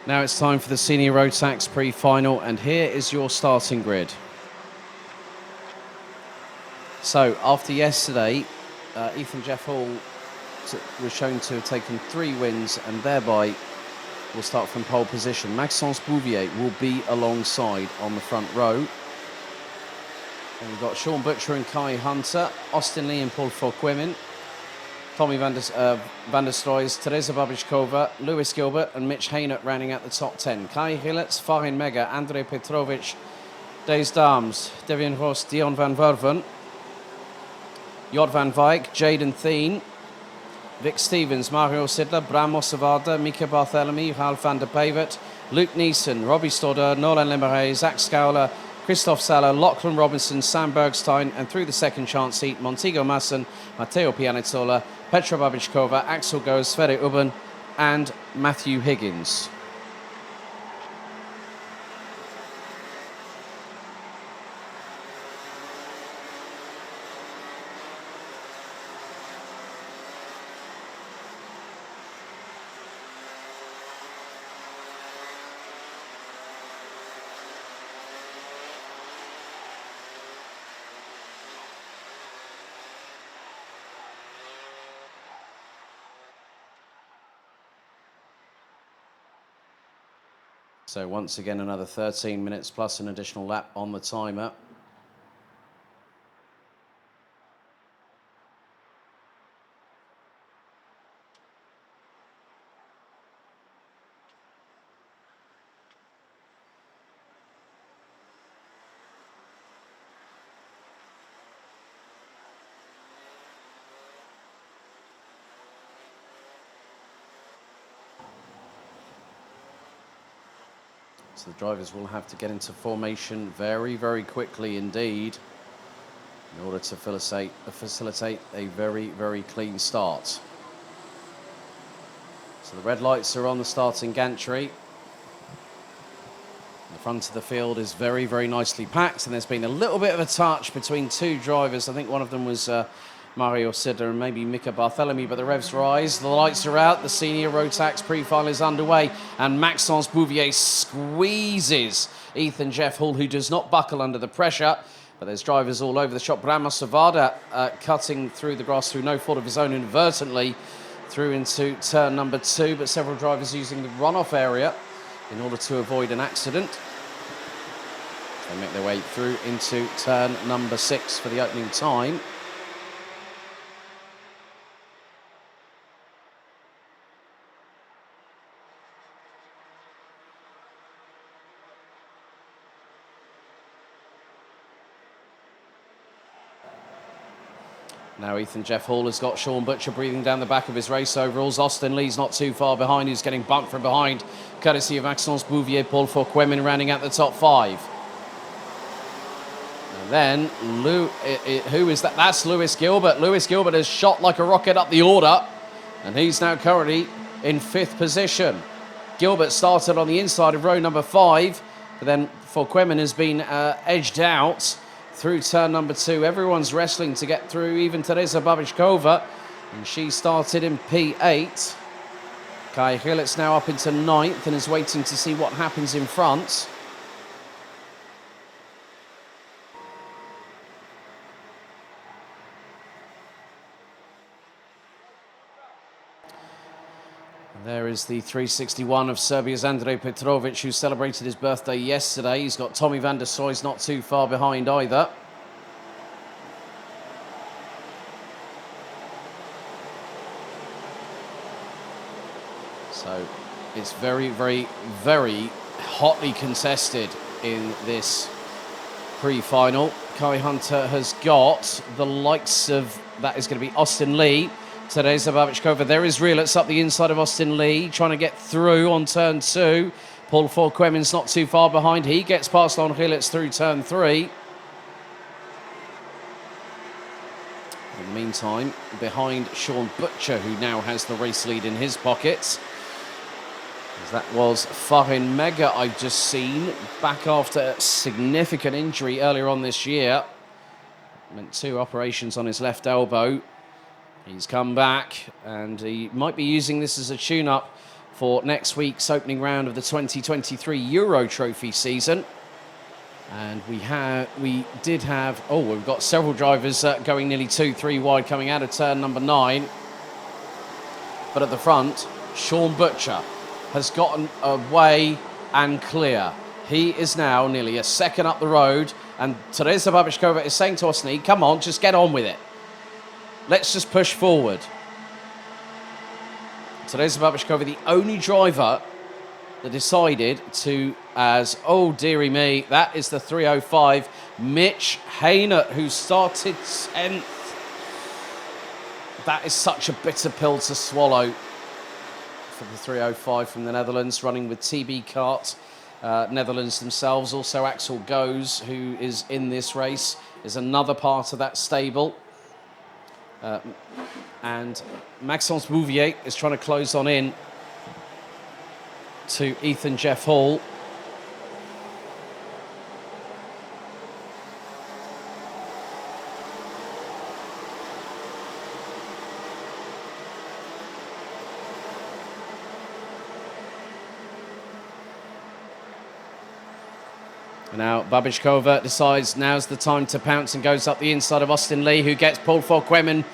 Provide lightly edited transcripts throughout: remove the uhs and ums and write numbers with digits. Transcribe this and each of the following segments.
Now it's time for the Senior Road Tax pre-final, and here is your starting grid. So, after yesterday, Ethan Jeff Hall was shown to have taken 3 wins and thereby will start from pole position. Maxence Bouvier will be alongside on the front row. And we've got Sean Butcher and Kai Hunter, Austin Lee and Paul Forquemin, Tommy van der Stroys, Teresa Babichkova, Lewis Gilbert and Mitch Haynott rounding out the top 10. Kai Hillets, Farin Mega, Andrei Petrovic, Des Dames, Devian Ross, Dion van Verven, Jod van Wyk, Jaden Thien, Vic Stevens, Mario Sidler, Bram Mossavada, Mika Barthélemy, Ralph van der Pavert, Luke Neeson, Robbie Stodder, Nolan Lemeret, Zach Scowler, Christoph Saller, Lachlan Robinson, Sam Bergstein, and through the second chance seat, Montego Masson, Matteo Pianezzola, Petra Babichkova, Axel Goes, Sverre Ubben, and Matthew Higgins. So once again, another 13 minutes plus an additional lap on the timer. So the drivers will have to get into formation very, very quickly indeed in order to facilitate a very, very clean start. So the red lights are on the starting gantry. The front of the field is very, very nicely packed, and there's been a little bit of a touch between 2 drivers. I think one of them was Mario Sidler and maybe Mika Barthélemy, but the revs rise, the lights are out, the Senior Road Tax pre-final is underway, and Maxence Bouvier squeezes Ethan Jeff Hall, who does not buckle under the pressure, but there's drivers all over the shop. Brahma Savada cutting through the grass through no fault of his own inadvertently through into turn number 2, but several drivers using the runoff area in order to avoid an accident. They make their way through into turn number 6 for the opening time. Now Ethan Jeff Hall has got Sean Butcher breathing down the back of his race overalls. Austin Lee's not too far behind. He's getting bumped from behind, courtesy of Maxence Bouvier, Paul Forquemin rounding out the top 5. And then, who is that? That's Lewis Gilbert. Lewis Gilbert has shot like a rocket up the order, and he's now currently in 5th position. Gilbert started on the inside of row number 5, but then Forquemin has been edged out through turn number 2. Everyone's wrestling to get through, even Teresa Babichkova, and she started in P8. Kai Hillets now up into 9th and is waiting to see what happens in front. There is the 361 of Serbia's Andrei Petrovic, who celebrated his birthday yesterday. He's got Tommy van der Stroys not too far behind either. So it's very, very, very hotly contested in this pre-final. Kai Hunter has got the likes of, that is going to be Austin Lee, Teresa Babichkova. There is Rielitz up the inside of Austin Lee, trying to get through on turn 2. Paul Forquemin's not too far behind. He gets past on Rielitz through turn 3. In the meantime, behind Sean Butcher, who now has the race lead in his pockets. As that was Farin Mega, I've just seen, back after a significant injury earlier on this year. Meant 2 operations on his left elbow. He's come back, and he might be using this as a tune-up for next week's opening round of the 2023 Euro Trophy season. And we've got several drivers going nearly 2-3 wide coming out of turn number 9. But at the front, Sean Butcher has gotten away and clear. He is now nearly a second up the road, and Teresa Babishkova is saying to Osni, come on, just get on with it. Let's just push forward. Teresa Babishkova, the only driver that decided to, oh dearie me, that is the 305. Mitch Haynert, who started 10th. That is such a bitter pill to swallow for the 305 from the Netherlands, running with TB Kart. Netherlands themselves, also Axel Goes, who is in this race, is another part of that stable. And Maxence Bouvier is trying to close on in to Ethan Jeff Hall. And now Babishkova decides now's the time to pounce and goes up the inside of Austin Lee, who gets pulled for Quemen,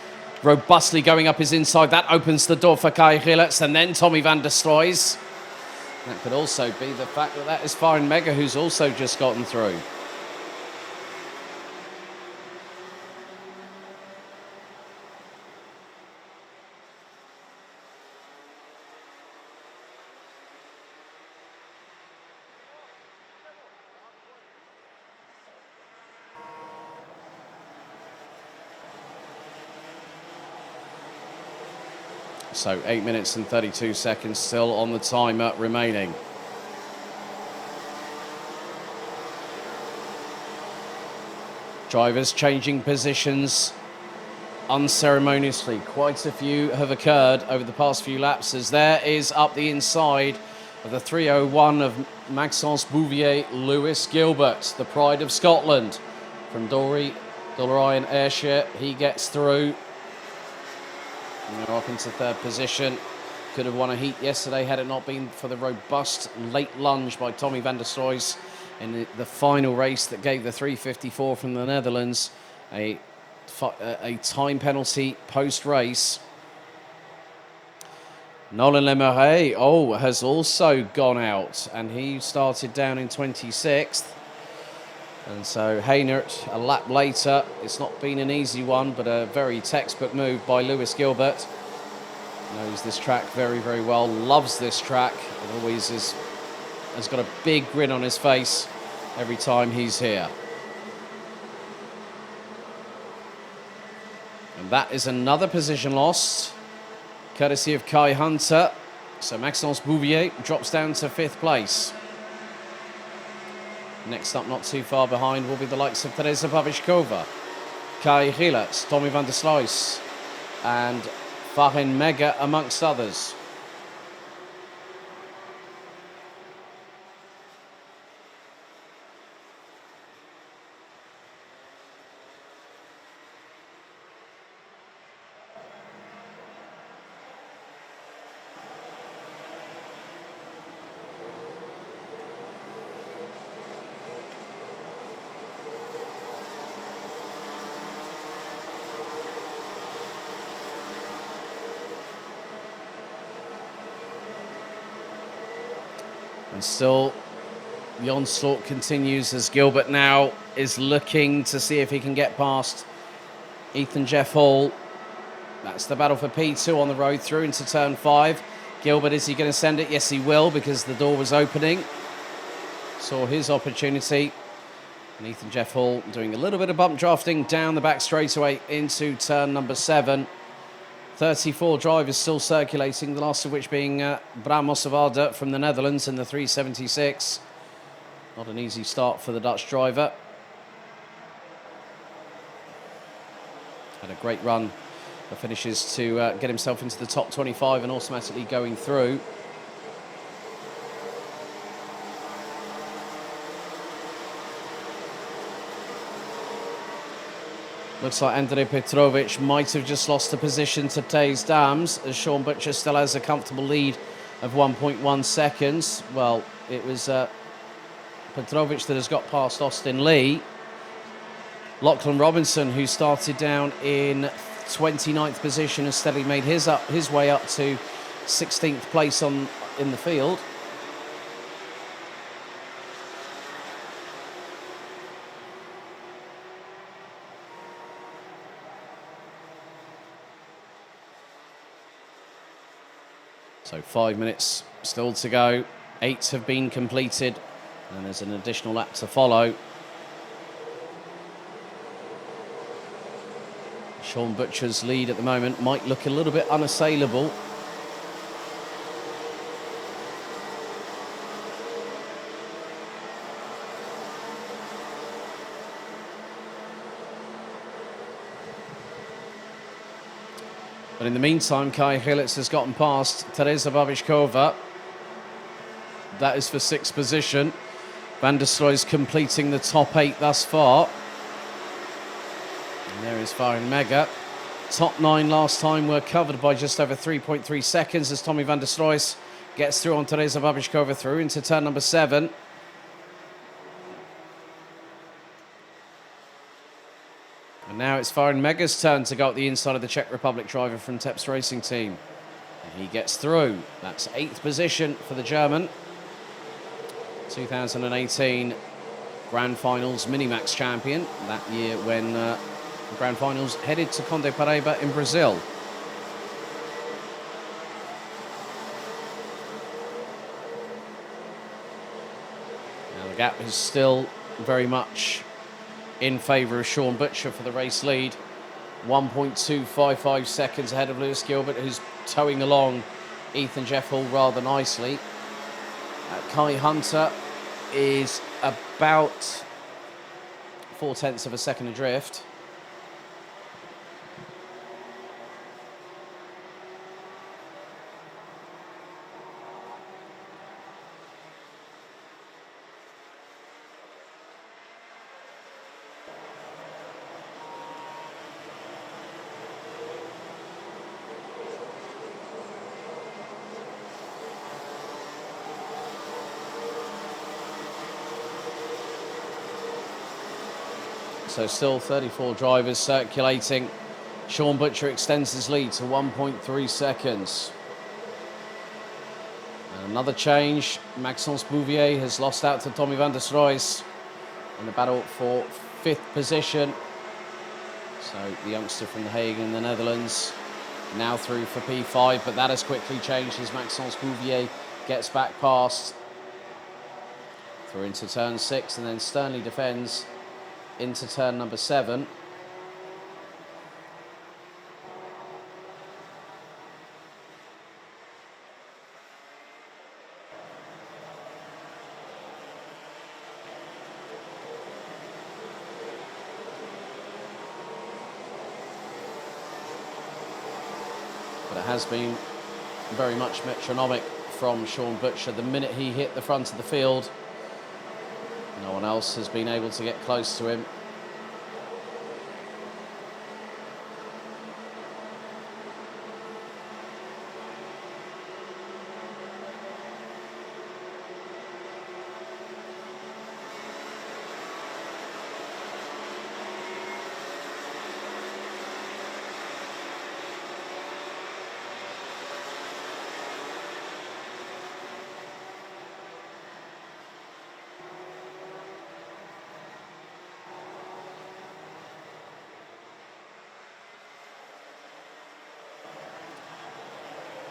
robustly going up his inside. That opens the door for Kai Gillets, and then Tommy van der Sloys. That could also be the fact that is Farin Mega, who's also just gotten through. So 8 minutes and 32 seconds still on the timer remaining. Drivers changing positions unceremoniously. Quite a few have occurred over the past few laps, as there is up the inside of the 301 of Maxence Bouvier, Lewis Gilbert, the pride of Scotland. From Dolorian Ayrshire, he gets through. And they're up into third position. Could have won a heat yesterday had it not been for the robust late lunge by Tommy van der Sloys in the final race that gave the 354 from the Netherlands a time penalty post-race. Nolan Lemeray, has also gone out, and he started down in 26th. And so Haynert, a lap later. It's not been an easy one, but a very textbook move by Lewis Gilbert. Knows this track very, very well, loves this track. It always has got a big grin on his face every time he's here. And that is another position lost, courtesy of Kai Hunter. So Maxence Bouvier drops down to 5th place. Next up, not too far behind, will be the likes of Teresa Babishkova, Kai Gillets, Tommy van der Sloys, and Farin Mega, amongst others. And still, the onslaught continues as Gilbert now is looking to see if he can get past Ethan Jeff Hall. That's the battle for P2 on the road through into turn 5. Gilbert, is he going to send it? Yes, he will, because the door was opening. Saw his opportunity. And Ethan Jeff Hall doing a little bit of bump drafting down the back straightaway into turn number 7. 34 drivers still circulating, the last of which being Bram Mossewaarde from the Netherlands in the 376. Not an easy start for the Dutch driver. Had a great run that finishes to get himself into the top 25 and automatically going through. Looks like Andrei Petrovic might have just lost a position to Taze Dams, as Sean Butcher still has a comfortable lead of 1.1 seconds. Well, it was Petrovic that has got past Austin Lee. Lachlan Robinson, who started down in 29th position, has steadily made his way up to 16th place in the field. So 5 minutes still to go. 8 have been completed, and there's an additional lap to follow. Sean Butcher's lead at the moment might look a little bit unassailable. But in the meantime, Kai Hilitz has gotten past Teresa Babišková. That is for 6th position. Van der Sloy's completing the top 8 thus far. And there is Farin Mega. Top 9 last time were covered by just over 3.3 seconds as Tommy van der Sloy gets through on Teresa Babišková through into turn number 7. And now it's Farin Mega's turn to go up the inside of the Czech Republic driver from Teps Racing Team. And he gets through. That's 8th position for the German. 2018 Grand Finals Minimax champion. That year when the Grand Finals headed to Conde Paraiba in Brazil. Now the gap is still very much in favour of Sean Butcher for the race lead. 1.255 seconds ahead of Lewis Gilbert, who's towing along Ethan Jeffhall rather nicely. Kai Hunter is about 0.4 of a second adrift. So still 34 drivers circulating. Sean Butcher extends his lead to 1.3 seconds. And another change. Maxence Bouvier has lost out to Tommy van der Sloy in the battle for 5th position. So the youngster from The Hague in the Netherlands now through for P5, but that has quickly changed as Maxence Bouvier gets back past. Through into turn 6 and then sternly defends into turn number 7. But it has been very much metronomic from Sean Butcher. The minute he hit the front of the field, no one else has been able to get close to him.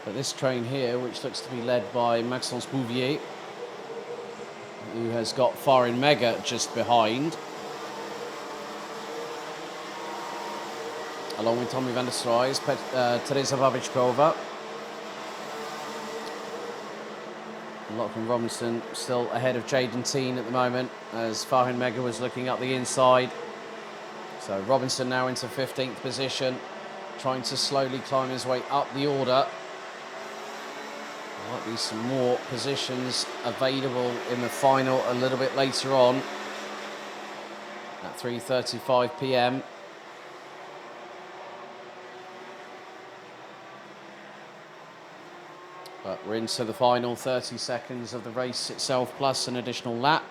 But this train here, which looks to be led by Maxence Bouvier, who has got Farin Mega just behind, along with Tommy van der Sloy, Teresa Babišková. Lachlan Robinson still ahead of Jaden Teen at the moment, as Farin Mega was looking up the inside. So Robinson now into 15th position, trying to slowly climb his way up the order. Might be some more positions available in the final a little bit later on at 3:35 p.m. But we're into the final 30 seconds of the race itself, plus an additional lap.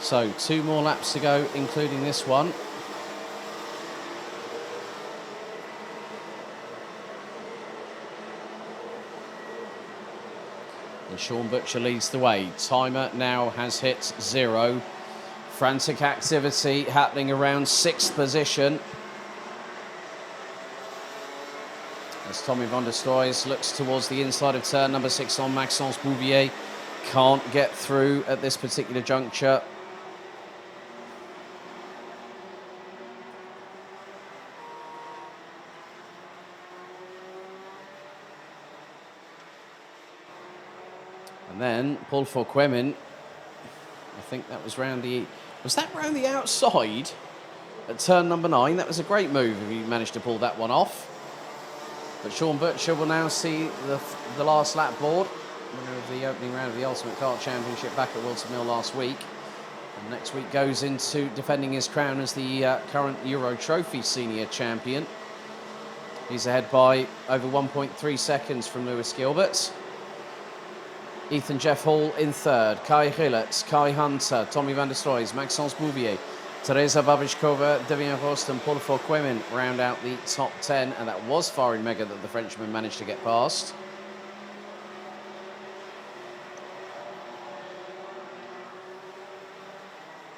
So 2 more laps to go, including this one. And Sean Butcher leads the way. Timer now has hit 0. Frantic activity happening around 6th position. As Tommy van der Stroys looks towards the inside of turn number 6 on Maxence Bouvier. Can't get through at this particular juncture. And then Paul Fouquemin, I think that was round the... Was that round the outside at turn number 9? That was a great move if he managed to pull that one off. But Sean Butcher will now see the last lap board. Winner of the opening round of the Ultimate Kart Championship back at Wilton Mill last week. And next week goes into defending his crown as the current Euro Trophy Senior Champion. He's ahead by over 1.3 seconds from Lewis Gilbert. Ethan Jeff Hall in 3rd, Kai Gillett, Kai Hunter, Tommy van der Stroys, Maxence Bouvier, Teresa Babichkova, Devien Rost and Paul Fouquemin round out the top 10, and that was Farin Mega that the Frenchman managed to get past.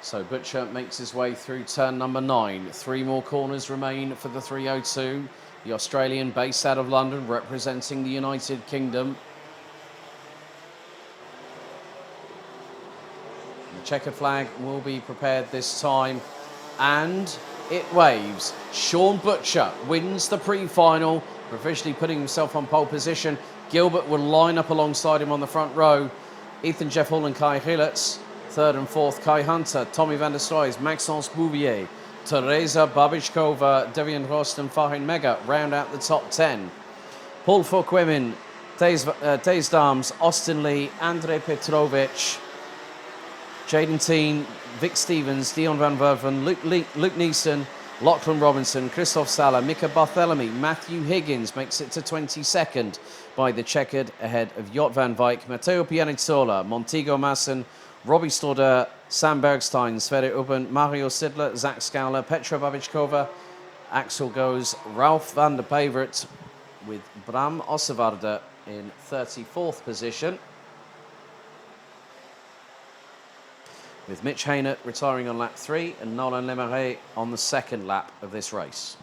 So Butcher makes his way through turn number 9. 3 more corners remain for the 302. The Australian based out of London representing the United Kingdom. Checkered flag will be prepared this time, and it waves. Sean Butcher wins the pre-final, provisionally putting himself on pole position. Gilbert will line up alongside him on the front row. Ethan Jeff Hall and Kai Gillett, 3rd and 4th, Kai Hunter, Tommy van der Stroys, Maxence Bouvier, Teresa Babichkova, Devien Rost and Farin Mega round out the top 10. Paul Fouquemin, Thijs Daams, Austin Lee, Andrei Petrovic, Jaden Teen, Vic Stevens, Dion van Werven, Luke Neeson, Lachlan Robinson, Christoph Sala, Mika Barthélemy, Matthew Higgins makes it to 22nd by the checkered ahead of Jot van Wijk, Matteo Pianizzola, Montego Masson, Robbie Stodder, Sam Bergstein, Sverre Ubben, Mario Sidler, Zach Scowler, Petra Babichkova, Axel Goes, Ralph van der Pevert with Bram Ossevarde in 34th position, with Mitch Haynett retiring on lap 3 and Nolan Lemarais on the 2nd lap of this race.